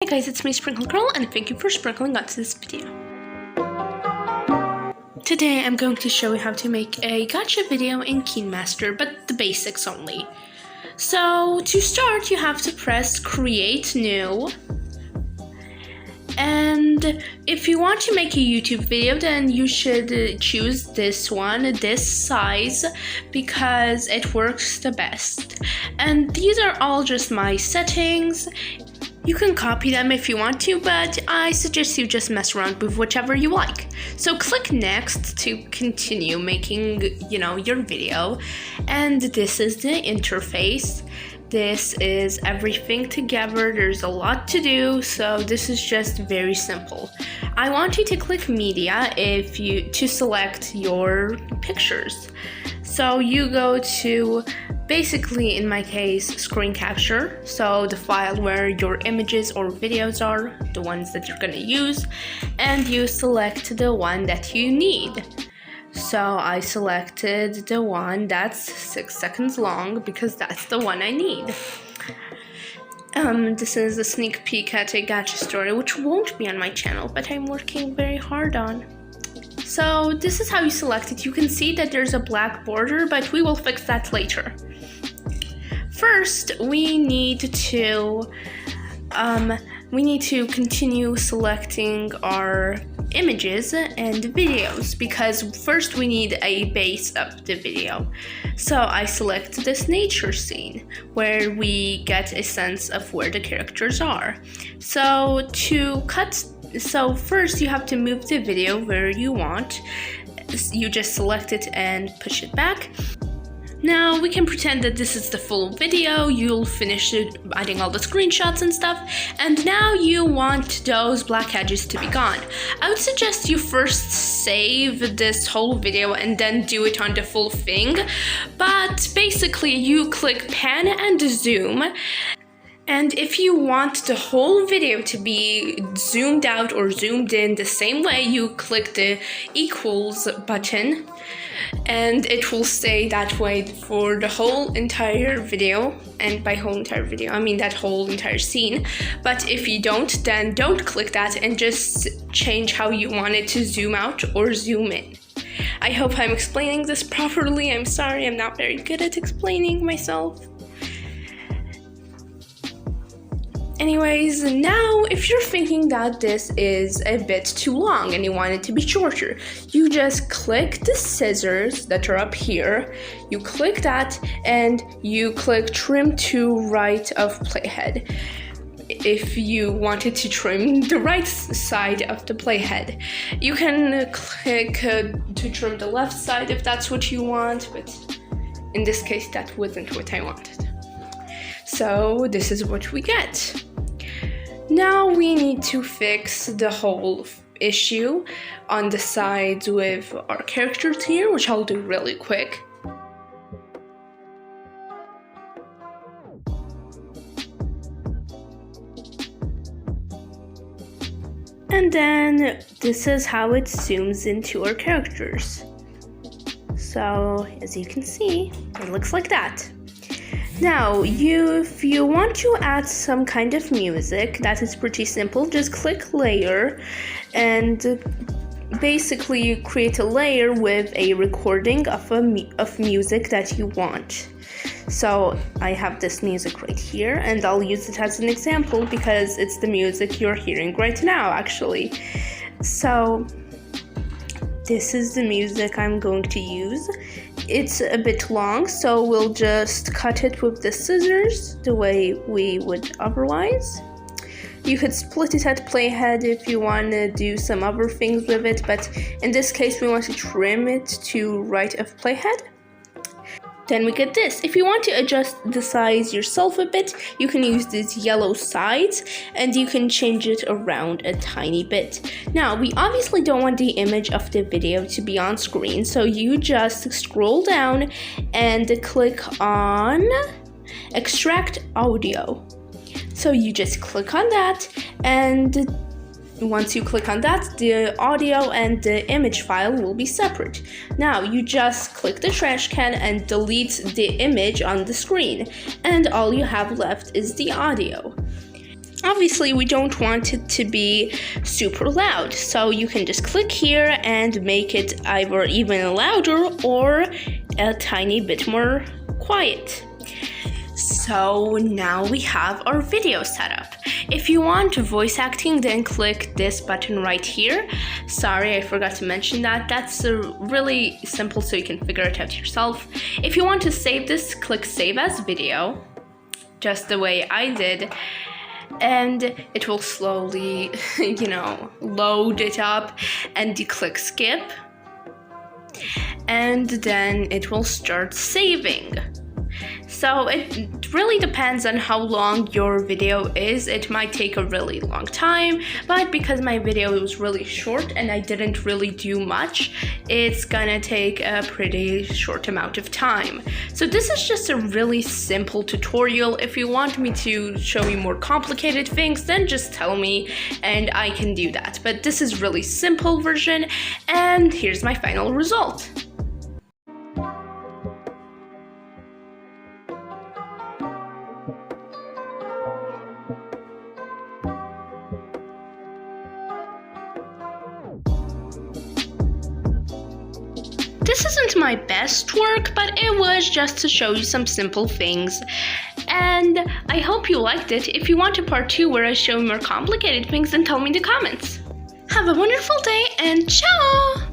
guys, it's me, Sprinkle Girl, and thank you for sprinkling onto this video. Today I'm going to show you how to make a gotcha video in Kinemaster, but the basics only. So to start, you have to press Create New. And if you want to make a YouTube video, then you should choose this one, this size, because it works the best. And these are all just my settings. You can copy them if you want to, but I suggest you just mess around with whichever you like. So click next to continue making, your video. And this is the interface. This is everything together. There's a lot to do, so this is just very simple. I want you to click media to select your pictures. So you go to, basically in my case, screen capture, so the file where your images or videos are, the ones that you're gonna use, and you select the one that you need. So I selected the one that's 6 seconds long because that's the one I need. This is a sneak peek at a gotcha story, which won't be on my channel, but I'm working very hard on. So this is how you select it. You can see that there's a black border, but we will fix that later. First, we need to continue selecting our images and videos, because first we need a base of the video. So I select this nature scene where we get a sense of where the characters are. So first you have to move the video where you want. You just select it and push it back. Now we can pretend that this is the full video. You'll finish adding all the screenshots and stuff, and now you want those black edges to be gone. I would suggest you first save this whole video and then do it on the full thing, but basically you click pan and zoom. And if you want the whole video to be zoomed out or zoomed in the same way, you click the equals button, and it will stay that way for the whole entire video. And by whole entire video, I mean that whole entire scene. But if you don't, then don't click that and just change how you want it to zoom out or zoom in. I hope I'm explaining this properly. I'm sorry, I'm not very good at explaining myself. Anyways, now if you're thinking that this is a bit too long and you want it to be shorter, you just click the scissors that are up here. You click that and you click trim to right of playhead. If you wanted to trim the right side of the playhead, you can click to trim the left side if that's what you want, but in this case that wasn't what I wanted. So this is what we get. Now we need to fix the whole issue on the sides with our characters here, which I'll do really quick. And then this is how it zooms into our characters. So as you can see, it looks like that. Now, if you want to add some kind of music, that is pretty simple. Just click layer, and basically you create a layer with a recording of music that you want. So I have this music right here, and I'll use it as an example because it's the music you're hearing right now, actually. So this is the music I'm going to use. It's a bit long, so we'll just cut it with the scissors the way we would otherwise. You could split it at playhead if you want to do some other things with it, but in this case we want to trim it to right of playhead. Then we get this. If you want to adjust the size yourself a bit, you can use these yellow sides and you can change it around a tiny bit. Now, we obviously don't want the image of the video to be on screen, so you just scroll down and click on Extract Audio. So you just click on that, and once you click on that, the audio and the image file will be separate. Now you just click the trash can and delete the image on the screen, and all you have left is the audio. Obviously, we don't want it to be super loud, so you can just click here and make it either even louder or a tiny bit more quiet. So now we have our video setup. If you want voice acting, then click this button right here. Sorry, I forgot to mention that. That's really simple, so you can figure it out yourself. If you want to save this, click Save as Video, just the way I did. And it will slowly, load it up, and you click skip, and then it will start saving. So it really depends on how long your video is. It might take a really long time, but because my video was really short and I didn't really do much, it's gonna take a pretty short amount of time. So this is just a really simple tutorial. If you want me to show you more complicated things, then just tell me and I can do that. But this is really simple version, and here's my final result. This isn't my best work, but it was just to show you some simple things. And I hope you liked it. If you want a part 2 where I show more complicated things, then tell me in the comments. Have a wonderful day and ciao!